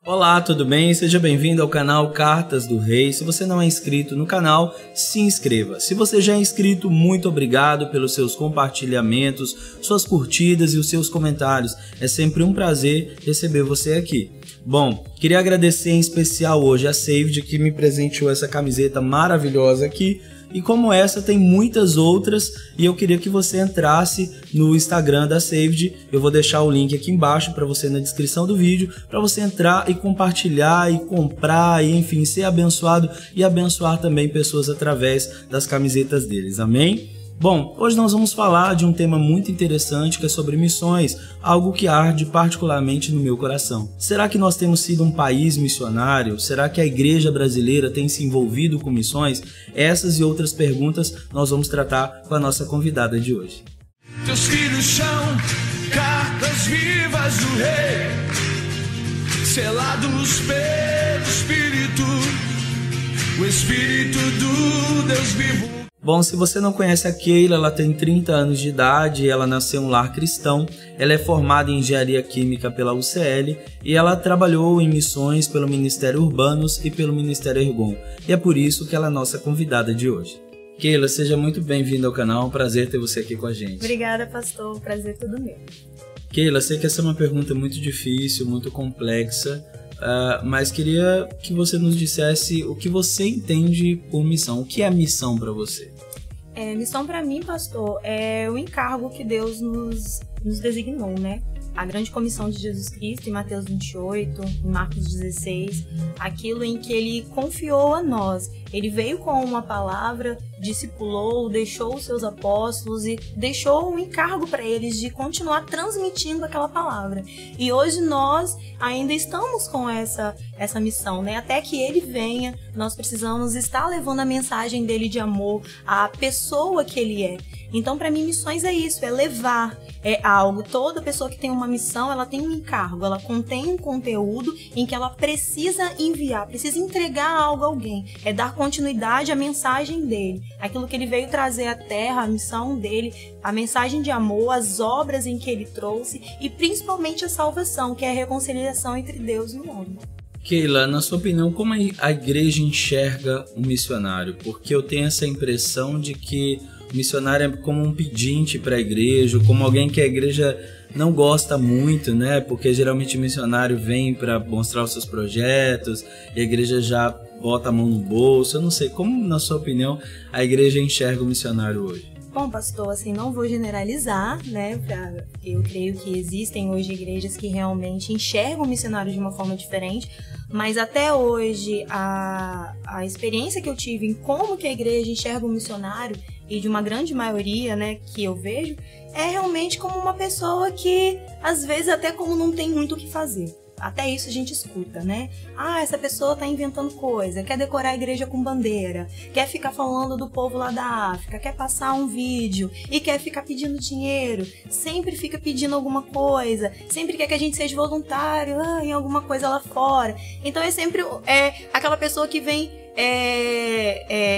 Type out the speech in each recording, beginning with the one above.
Olá, tudo bem? Seja bem-vindo ao canal Cartas do Rei. Se você não é inscrito no canal, se inscreva. Se você já é inscrito, muito obrigado pelos seus compartilhamentos, suas curtidas e os seus comentários. É sempre um prazer receber você aqui. Bom, queria agradecer em especial hoje a Saved, que me presenteou essa camiseta maravilhosa aqui. E como essa, tem muitas outras e eu queria que você entrasse no Instagram da Saved. Eu vou deixar o link aqui embaixo para você na descrição do vídeo, para você entrar e compartilhar e comprar e enfim, ser abençoado e abençoar também pessoas através das camisetas deles, amém? Bom, hoje nós vamos falar de um tema muito interessante que é sobre missões, algo que arde particularmente no meu coração. Será que nós temos sido um país missionário? Será que a igreja brasileira tem se envolvido com missões? Essas e outras perguntas nós vamos tratar com a nossa convidada de hoje. Teus filhos são cartas vivas do Rei, selados pelo Espírito, o Espírito do Deus vivo. Bom, se você não conhece a Keila, ela tem 30 anos de idade, ela nasceu em um lar cristão, ela é formada em Engenharia Química pela UCL e ela trabalhou em missões pelo Ministério Urbanos e pelo Ministério Ergon, e é por isso que ela é a nossa convidada de hoje. Keila, seja muito bem-vinda ao canal, é um prazer ter você aqui com a gente. Obrigada, pastor, prazer todo meu. Keila, sei que essa é uma pergunta muito difícil, muito complexa, mas queria que você nos dissesse o que você entende por missão. O que é missão para você? Missão para mim, pastor, é o encargo que Deus nos designou, né? A grande comissão de Jesus Cristo em Mateus 28, em Marcos 16, aquilo em que ele confiou a nós. Ele veio com uma palavra, discipulou, deixou os seus apóstolos e deixou um encargo para eles de continuar transmitindo aquela palavra. E hoje nós ainda estamos com essa missão, né? Até que ele venha, nós precisamos estar levando a mensagem dele de amor à pessoa que ele é. Então, para mim, missões é isso, é levar, é algo. Toda pessoa que tem uma missão, ela tem um encargo, ela contém um conteúdo em que ela precisa enviar, precisa entregar algo a alguém, é dar continuidade à mensagem dele, aquilo que ele veio trazer à terra, a missão dele, a mensagem de amor, as obras em que ele trouxe e principalmente a salvação, que é a reconciliação entre Deus e o homem. Keila, na sua opinião, como a igreja enxerga um missionário? Porque eu tenho essa impressão de que o missionário é como um pedinte para a igreja, como alguém que a igreja não gosta muito, né? Porque geralmente o missionário vem para mostrar os seus projetos e a igreja já bota a mão no bolso. Eu não sei, como na sua opinião a igreja enxerga o missionário hoje? Bom, pastor, assim, não vou generalizar, né? Eu creio que existem hoje igrejas que realmente enxergam o missionário de uma forma diferente, mas até hoje a experiência que eu tive em como que a igreja enxerga o missionário, e de uma grande maioria, né, que eu vejo, é realmente como uma pessoa que, às vezes, até como não tem muito o que fazer. Até isso a gente escuta, né? Ah, essa pessoa tá inventando coisa, quer decorar a igreja com bandeira, quer ficar falando do povo lá da África, quer passar um vídeo e quer ficar pedindo dinheiro, sempre fica pedindo alguma coisa, sempre quer que a gente seja voluntário em alguma coisa lá fora. Então é sempre aquela pessoa que vem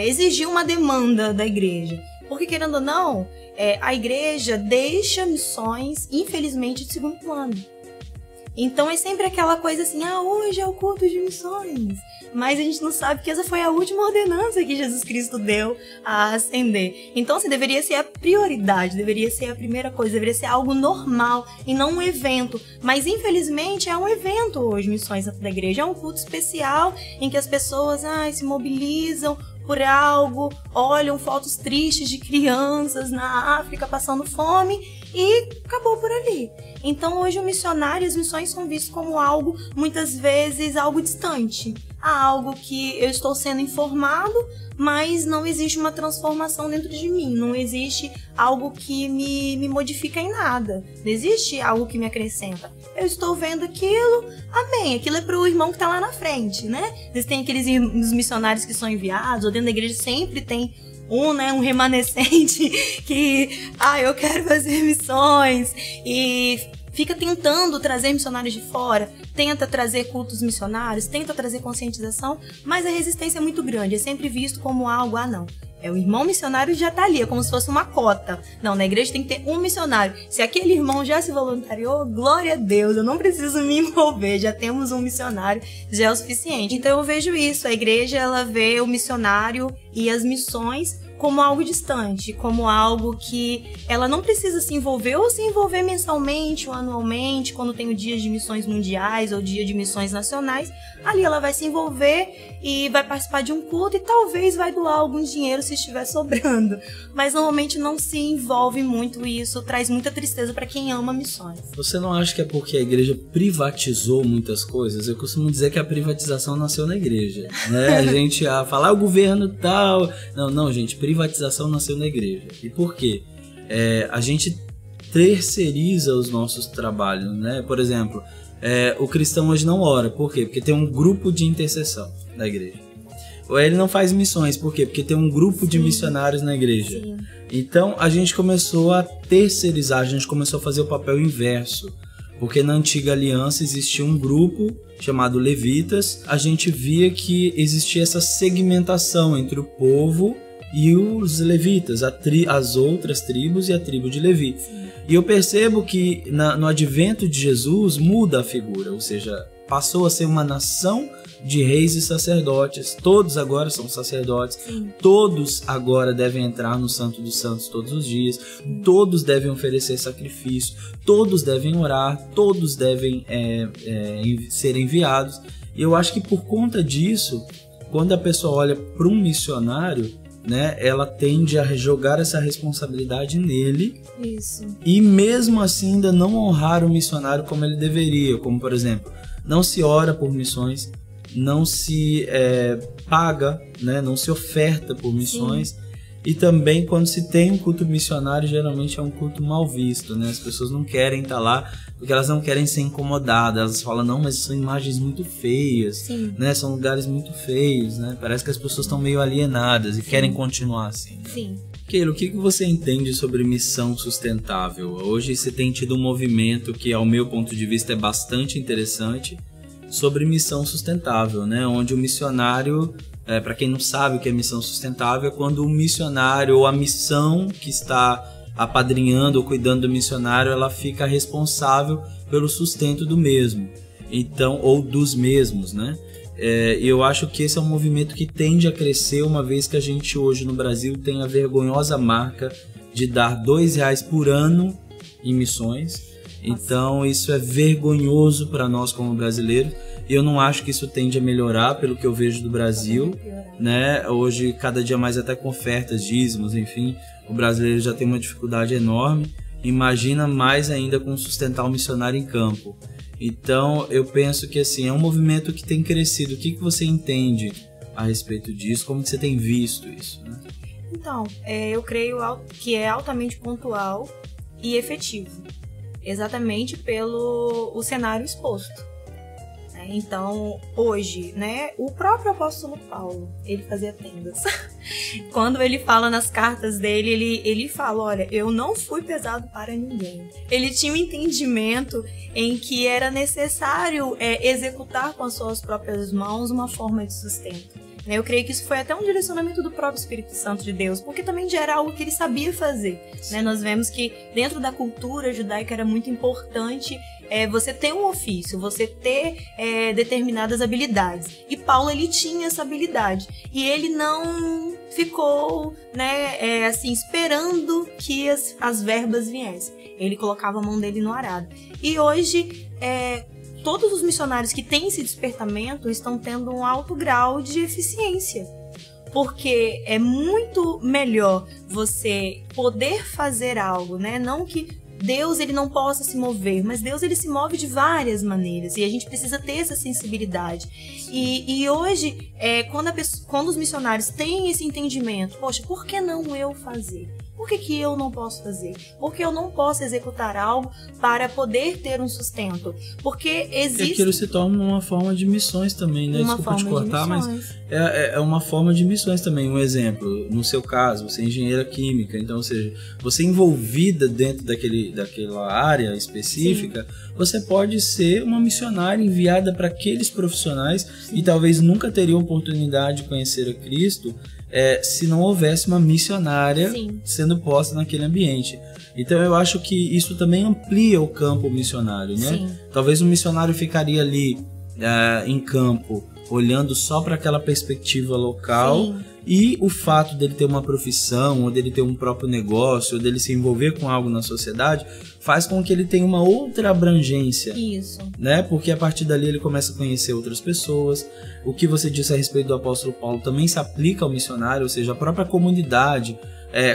exigir uma demanda da igreja. Porque, querendo ou não, a igreja deixa missões, infelizmente, de segundo plano. Então é sempre aquela coisa assim, hoje é o culto de missões. Mas a gente não sabe que essa foi a última ordenança que Jesus Cristo deu a ascender. Então, assim, deveria ser a prioridade, deveria ser a primeira coisa, deveria ser algo normal e não um evento. Mas, infelizmente, é um evento hoje, Missões da Igreja. É um culto especial em que as pessoas se mobilizam por algo, olham fotos tristes de crianças na África passando fome e acabou por ali. Então hoje o missionário, as missões são vistas como algo, muitas vezes, algo distante. Algo que eu estou sendo informado, mas não existe uma transformação dentro de mim. Não existe algo que me modifica em nada. Não existe algo que me acrescenta. Eu estou vendo aquilo, amém. Aquilo é para o irmão que está lá na frente, né? Existem aqueles missionários que são enviados, ou dentro da igreja sempre tem um remanescente que, eu quero fazer missões e fica tentando trazer missionários de fora, tenta trazer cultos missionários, tenta trazer conscientização, mas a resistência é muito grande, é sempre visto como algo, não, O irmão missionário já tá ali, é como se fosse uma cota. Não, na igreja tem que ter um missionário. Se aquele irmão já se voluntariou, glória a Deus, eu não preciso me envolver, já temos um missionário, já é o suficiente. Então eu vejo isso, a igreja ela vê o missionário e as missões como algo distante, como algo que ela não precisa se envolver ou se envolver mensalmente ou anualmente, quando tem o dia de missões mundiais ou dia de missões nacionais. Ali ela vai se envolver e vai participar de um culto e talvez vai doar algum dinheiro se estiver sobrando. Mas normalmente não se envolve muito e isso traz muita tristeza para quem ama missões. Você não acha que é porque a igreja privatizou muitas coisas? Eu costumo dizer que a privatização nasceu na igreja, né? A gente fala, o governo tal... Não, gente, privatização nasceu na igreja. E por quê? A gente terceiriza os nossos trabalhos, né? Por exemplo, o cristão hoje não ora. Por quê? Porque tem um grupo de intercessão na igreja. Ou ele não faz missões. Por quê? Porque tem um grupo de missionários na igreja. Sim. Então a gente começou a terceirizar, a gente começou a fazer o papel inverso. Porque na antiga aliança existia um grupo chamado levitas. A gente via que existia essa segmentação entre o povo e os levitas, as outras tribos e a tribo de Levi. Sim. E eu percebo que no advento de Jesus muda a figura, ou seja, passou a ser uma nação de reis e sacerdotes. Todos agora são sacerdotes. Sim. Todos agora devem entrar no Santo dos Santos todos os dias. Sim. Todos devem oferecer sacrifício. Todos devem orar. Todos devem ser enviados. E eu acho que por conta disso, quando a pessoa olha para um missionário, né, ela tende a jogar essa responsabilidade nele. Isso. E mesmo assim ainda não honrar o missionário como ele deveria. Como, por exemplo, não se ora por missões, não se paga, né, não se oferta por missões. Sim. E também quando se tem um culto missionário, geralmente é um culto mal visto, né? As pessoas não querem estar lá porque elas não querem ser incomodadas. Elas falam, não, mas são imagens muito feias. Sim. Né? São lugares muito feios, né? Parece que as pessoas estão meio alienadas e Sim. querem continuar assim. Né? Sim. Keila, o que você entende sobre missão sustentável? Hoje você tem tido um movimento que, ao meu ponto de vista, é bastante interessante sobre missão sustentável, né? Onde o missionário... para quem não sabe o que é missão sustentável, é quando o missionário ou a missão que está apadrinhando ou cuidando do missionário, ela fica responsável pelo sustento do mesmo, então, ou dos mesmos, né? Eu acho que esse é um movimento que tende a crescer, uma vez que a gente hoje no Brasil tem a vergonhosa marca de dar R$2 por ano em missões. Então isso é vergonhoso para nós como brasileiros. Eu não acho que isso tende a melhorar pelo que eu vejo do Brasil, né? Hoje, cada dia mais, até com ofertas, dízimos, enfim, o brasileiro já tem uma dificuldade enorme. Imagina mais ainda com sustentar o missionário em campo. Então, eu penso que assim, é um movimento que tem crescido. O que você entende a respeito disso? Como que você tem visto isso, né? Então, eu creio que é altamente pontual e efetivo, exatamente pelo cenário exposto. Então, hoje, né, o próprio apóstolo Paulo, ele fazia tendas. Quando ele fala nas cartas dele, ele fala, olha, eu não fui pesado para ninguém. Ele tinha um entendimento em que era necessário executar com as suas próprias mãos uma forma de sustento. Eu creio que isso foi até um direcionamento do próprio Espírito Santo de Deus, porque também já era algo que ele sabia fazer. Nós vemos que dentro da cultura judaica era muito importante você ter um ofício, você ter determinadas habilidades. E Paulo, ele tinha essa habilidade. E ele não ficou assim, esperando que as verbas viessem. Ele colocava a mão dele no arado. E hoje... todos os missionários que têm esse despertamento estão tendo um alto grau de eficiência. Porque é muito melhor você poder fazer algo, né? Não que Deus ele não possa se mover, mas Deus ele se move de várias maneiras e a gente precisa ter essa sensibilidade. E hoje, quando os missionários têm esse entendimento, poxa, por que não eu fazer? Por que eu não posso fazer? Por que eu não posso executar algo para poder ter um sustento? Porque existe... E aquilo se torna uma forma de missões também, né? Desculpa te cortar, mas é uma forma de missões também. Um exemplo, no seu caso, você é engenheira química, então, ou seja, você envolvida dentro daquela área específica, sim, você pode ser uma missionária enviada para aqueles profissionais, sim, e talvez nunca teriam oportunidade de conhecer a Cristo se não houvesse uma missionária Sim. sendo posta naquele ambiente. Então eu acho que isso também amplia o campo missionário, né? Sim. Talvez o missionário ficaria ali em campo, olhando só para aquela perspectiva local. Sim. E o fato dele ter uma profissão, ou dele ter um próprio negócio, ou dele se envolver com algo na sociedade, faz com que ele tenha uma outra abrangência. Isso. Né? Porque a partir dali ele começa a conhecer outras pessoas. O que você disse a respeito do apóstolo Paulo também se aplica ao missionário, ou seja, a própria comunidade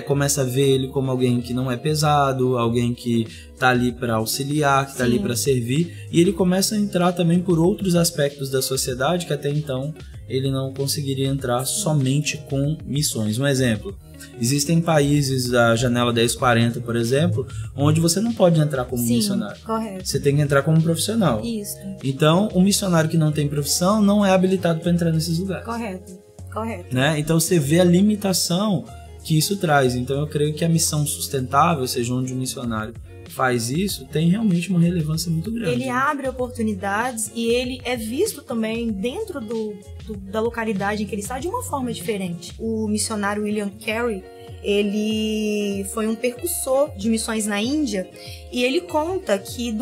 começa a ver ele como alguém que não é pesado, alguém que está ali para auxiliar, que está ali para servir, e ele começa a entrar também por outros aspectos da sociedade que até então ele não conseguiria entrar somente com missões. Um exemplo, existem países da janela 1040, por exemplo, onde você não pode entrar como missionário. Correto. Você tem que entrar como profissional. Isso. Então, um missionário que não tem profissão não é habilitado para entrar nesses lugares. Correto. Né? Então, você vê a limitação que isso traz. Então, eu creio que a missão sustentável, ou seja, onde o missionário faz isso, tem realmente uma relevância muito grande. Ele abre oportunidades e ele é visto também dentro da localidade em que ele está de uma forma diferente. O missionário William Carey, ele foi um percussor de missões na Índia e ele conta que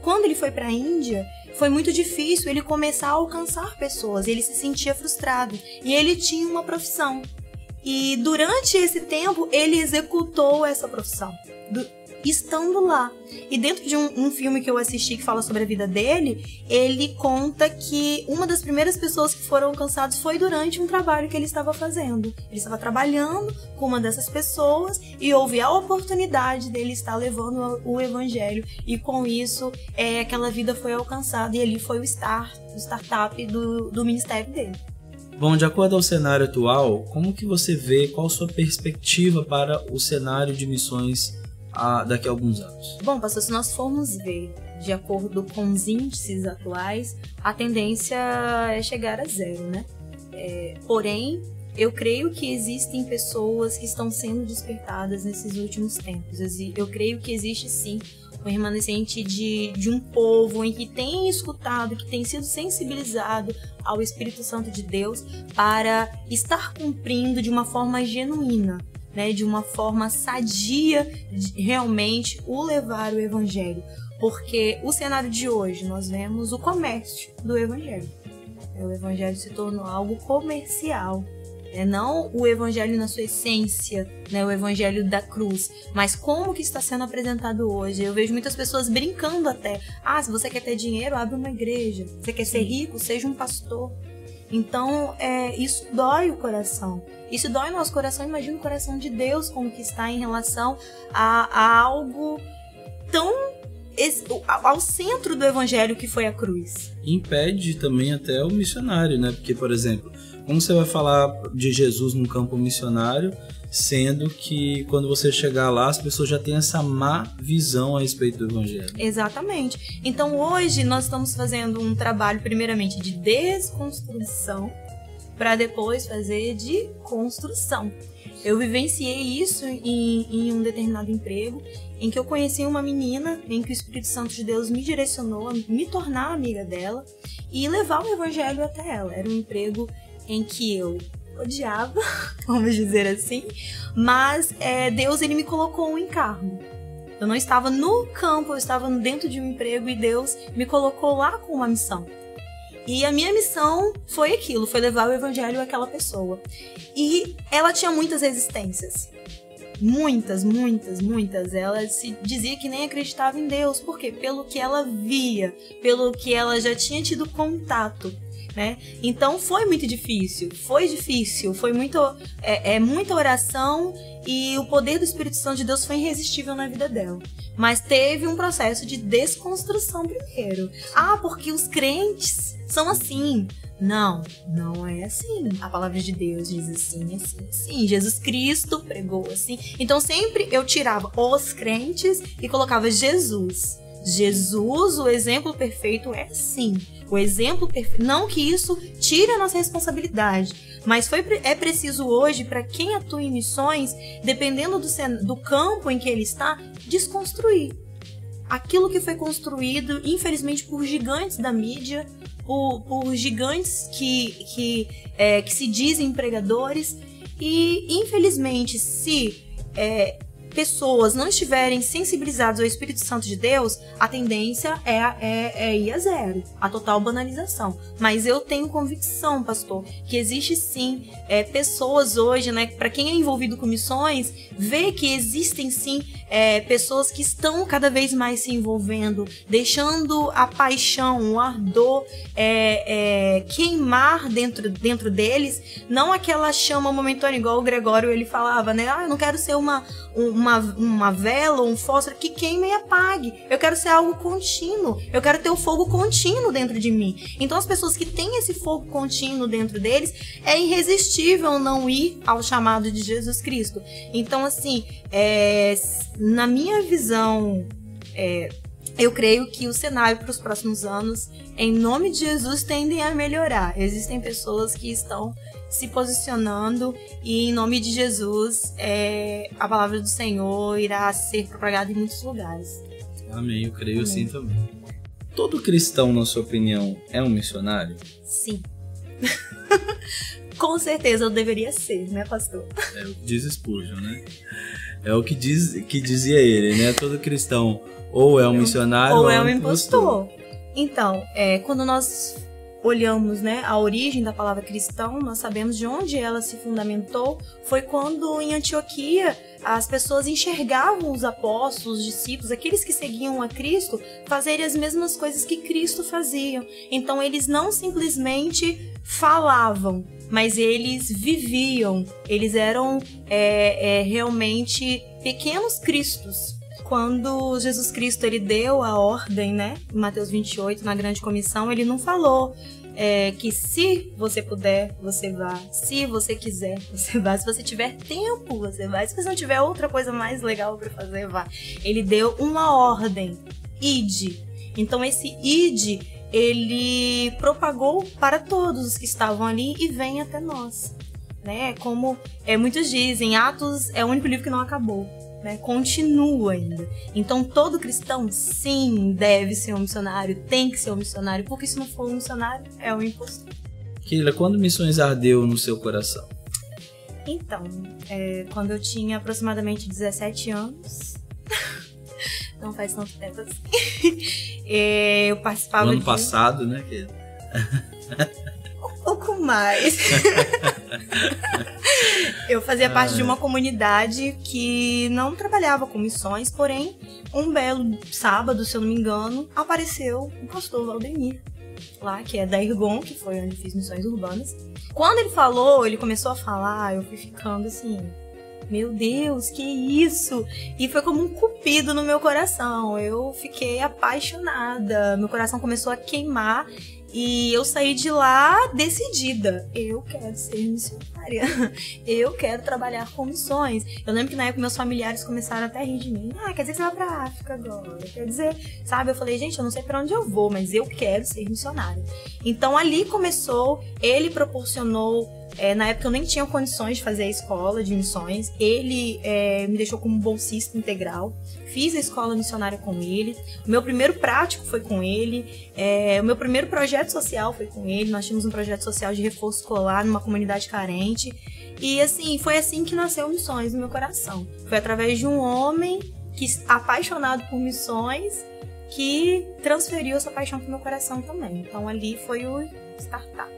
quando ele foi para a Índia, foi muito difícil ele começar a alcançar pessoas, ele se sentia frustrado e ele tinha uma profissão. E durante esse tempo ele executou essa profissão, estando lá. E dentro de um filme que eu assisti que fala sobre a vida dele, ele conta que uma das primeiras pessoas que foram alcançadas foi durante um trabalho que ele estava fazendo. Ele estava trabalhando com uma dessas pessoas e houve a oportunidade dele estar levando o evangelho. E com isso, aquela vida foi alcançada e ali foi o startup do ministério dele. Bom, de acordo ao cenário atual, como que você vê, qual a sua perspectiva para o cenário de missões daqui a alguns anos? Bom, pastor, se nós formos ver de acordo com os índices atuais, a tendência é chegar a zero, né? Porém, eu creio que existem pessoas que estão sendo despertadas nesses últimos tempos. Eu creio que existe sim um remanescente de um povo em que tem escutado, que tem sido sensibilizado ao Espírito Santo de Deus para estar cumprindo de uma forma genuína, né, de uma forma sadia, realmente o levar o evangelho. Porque o cenário de hoje, nós vemos o comércio do evangelho. O evangelho se tornou algo comercial. Não o evangelho na sua essência, né, o evangelho da cruz, mas como que está sendo apresentado hoje. Eu vejo muitas pessoas brincando até. Se você quer ter dinheiro, abre uma igreja. Você quer ser rico, seja um pastor. Então, isso dói o coração. Isso dói o nosso coração. Imagina o coração de Deus como que está em relação a algo tão ao centro do evangelho que foi a cruz. Impede também até o missionário, né? Porque, por exemplo, como você vai falar de Jesus num campo missionário, sendo que quando você chegar lá, as pessoas já têm essa má visão a respeito do evangelho? Exatamente. Então hoje nós estamos fazendo um trabalho primeiramente de desconstrução para depois fazer de construção. Eu vivenciei isso em um determinado emprego, em que eu conheci uma menina, em que o Espírito Santo de Deus me direcionou a me tornar amiga dela e levar o evangelho até ela. Era um emprego em que eu odiava, vamos dizer assim, mas Deus ele me colocou um encargo. Eu não estava no campo, eu estava dentro de um emprego e Deus me colocou lá com uma missão. E a minha missão foi aquilo, foi levar o evangelho àquela pessoa. E ela tinha muitas resistências. Muitas. Ela se dizia que nem acreditava em Deus. Por quê? Pelo que ela via, pelo que ela já tinha tido contato, né? Então foi muito difícil, foi muita oração e o poder do Espírito Santo de Deus foi irresistível na vida dela. Mas teve um processo de desconstrução primeiro. Porque os crentes são assim. Não é assim. A palavra de Deus diz assim. Jesus Cristo pregou assim. Então sempre eu tirava os crentes e colocava Jesus. Jesus, o exemplo perfeito é assim. O exemplo perfeito. Não que isso tire a nossa responsabilidade, mas é preciso hoje, para quem atua em missões, dependendo do campo em que ele está, desconstruir aquilo que foi construído, infelizmente, por gigantes da mídia, por gigantes que se dizem pregadores, E, infelizmente, se pessoas não estiverem sensibilizadas ao Espírito Santo de Deus, a tendência é ir a zero, a total banalização. Mas eu tenho convicção, pastor, que existe sim pessoas hoje, né, para quem é envolvido com missões, vê que existem sim pessoas que estão cada vez mais se envolvendo, deixando a paixão, o ardor queimar dentro deles, não aquela chama momentânea, igual o Gregório ele falava, né? Eu não quero ser uma vela ou um fósforo que queime e apague. Eu quero ser algo contínuo. Eu quero ter o fogo contínuo dentro de mim. Então as pessoas que têm esse fogo contínuo dentro deles, é irresistível não ir ao chamado de Jesus Cristo. Então assim, na minha visão, eu creio que o cenário para os próximos anos, em nome de Jesus, tendem a melhorar. Existem pessoas que estão se posicionando e, em nome de Jesus, a palavra do Senhor irá ser propagada em muitos lugares. Amém, eu creio assim também. Todo cristão, na sua opinião, é um missionário? Sim. Com certeza eu deveria ser, né, pastor? É o que diz Spurgeon, né? É o que dizia ele, né? Todo cristão ou é um missionário ou é um impostor. Então, quando nós olhamos, né, a origem da palavra cristão, nós sabemos de onde ela se fundamentou. Foi quando em Antioquia as pessoas enxergavam os apóstolos, os discípulos, aqueles que seguiam a Cristo, fazerem as mesmas coisas que Cristo fazia. Então eles não simplesmente falavam, mas eles viviam. Eles eram realmente pequenos cristos. Quando Jesus Cristo ele deu a ordem, né, em Mateus 28, na grande comissão, ele não falou que se você puder, você vá. Se você quiser, você vá. Se você tiver tempo, você vai. Se você não tiver outra coisa mais legal para fazer, vá. Ele deu uma ordem, ide. Então esse ide, ele propagou para todos os que estavam ali e vem até nós, né? Como muitos dizem, Atos é o único livro que não acabou. Né, continua ainda. Então todo cristão sim deve ser um missionário, tem que ser um missionário, porque se não for um missionário é um impostor. Keila, quando missões ardeu no seu coração? Então, quando eu tinha aproximadamente 17 anos, não faz tanto tempo assim, eu participava no ano passado, né, Keila? Um pouco mais. Eu fazia parte de uma comunidade que não trabalhava com missões, porém, um belo sábado, se eu não me engano, apareceu o pastor Valdemir, lá, que é da Irgon, que foi onde eu fiz missões urbanas. Quando ele começou a falar, eu fui ficando assim, meu Deus, que isso? E foi como um cupido no meu coração. Eu fiquei apaixonada, meu coração começou a queimar. E eu saí de lá decidida. Eu quero ser missionária. Eu quero trabalhar com missões. Eu lembro que na época meus familiares começaram até a rir de mim. Quer dizer que você vai pra África agora. Quer dizer, sabe? Eu falei, gente, eu não sei pra onde eu vou, mas eu quero ser missionária. Então ali começou, ele proporcionou. Na época eu nem tinha condições de fazer a escola de missões. Ele me deixou como bolsista integral. Fiz a escola missionária com ele. O meu primeiro prático foi com ele. O meu primeiro projeto social foi com ele. Nós tínhamos um projeto social de reforço escolar numa comunidade carente. E assim, foi assim que nasceu Missões no meu coração. Foi através de um homem apaixonado por missões que transferiu essa paixão pro meu coração também. Então ali foi o startup.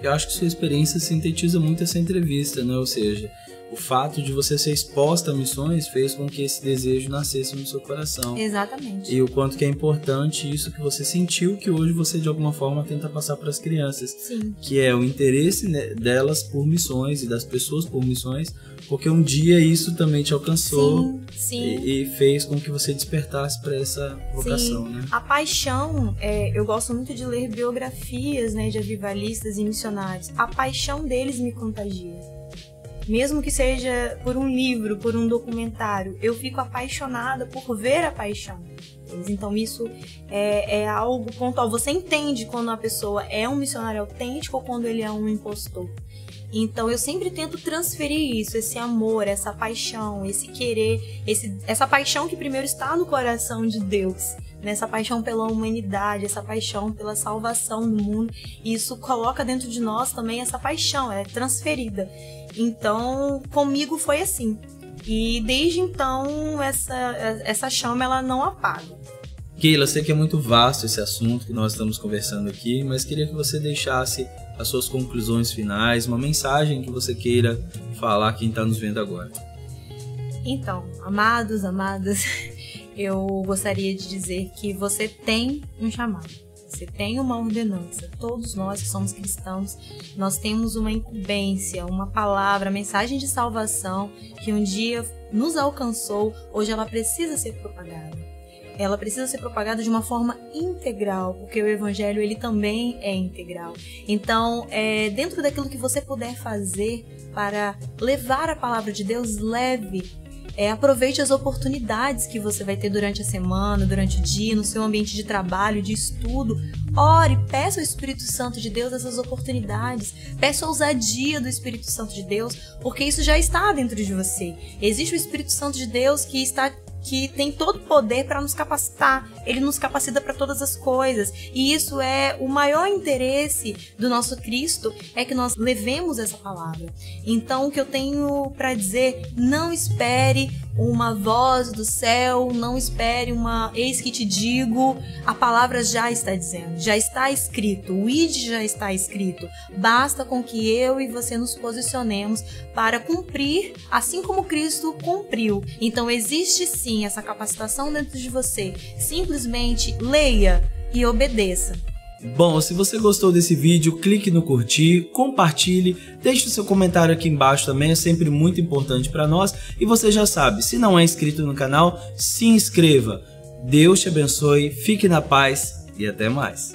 Eu acho que sua experiência sintetiza muito essa entrevista, né? Ou seja, o fato de você ser exposta a missões fez com que esse desejo nascesse no seu coração. Exatamente. E o quanto que é importante isso que você sentiu, que hoje você de alguma forma tenta passar para as crianças. Sim. Que é o interesse, né, delas por missões e das pessoas por missões, porque um dia isso também te alcançou. Sim. E fez com que você despertasse para essa vocação, sim. Né? A paixão, eu gosto muito de ler biografias, né, de avivalistas e missionários. A paixão deles me contagia. Mesmo que seja por um livro, por um documentário, eu fico apaixonada por ver a paixão deles. Então isso é algo pontual. Você entende quando a pessoa é um missionário autêntico ou quando ele é um impostor. Então eu sempre tento transferir isso, esse amor, essa paixão, esse querer, essa paixão que primeiro está no coração de Deus, nessa paixão pela humanidade, essa paixão pela salvação do mundo. E isso coloca dentro de nós também essa paixão, é transferida. Então, comigo foi assim. E desde então, essa chama ela não apaga. Keila, sei que é muito vasto esse assunto que nós estamos conversando aqui, mas queria que você deixasse as suas conclusões finais, uma mensagem que você queira falar a quem está nos vendo agora. Então, amados, amadas, eu gostaria de dizer que você tem um chamado, você tem uma ordenança. Todos nós que somos cristãos, nós temos uma incumbência, uma palavra, mensagem de salvação que um dia nos alcançou, hoje ela precisa ser propagada. Ela precisa ser propagada de uma forma integral, porque o evangelho ele também é integral. Então, dentro daquilo que você puder fazer para levar a palavra de Deus, leve. Aproveite as oportunidades que você vai ter durante a semana, durante o dia, no seu ambiente de trabalho, de estudo. Ore, peça ao Espírito Santo de Deus essas oportunidades. Peça a ousadia do Espírito Santo de Deus, porque isso já está dentro de você. Existe o Espírito Santo de Deus que tem todo o poder para nos capacitar. Ele nos capacita para todas as coisas. E isso é o maior interesse do nosso Cristo, é que nós levemos essa palavra. Então, o que eu tenho para dizer, não espere uma voz do céu, não espere uma eis que te digo, a palavra já está dizendo, já está escrito, o ID já está escrito. Basta com que eu e você nos posicionemos para cumprir, assim como Cristo cumpriu. Então existe sim essa capacitação dentro de você. Simplesmente leia e obedeça. Bom, se você gostou desse vídeo, clique no curtir, compartilhe, deixe o seu comentário aqui embaixo também, é sempre muito importante para nós. E você já sabe, se não é inscrito no canal, se inscreva. Deus te abençoe, fique na paz e até mais.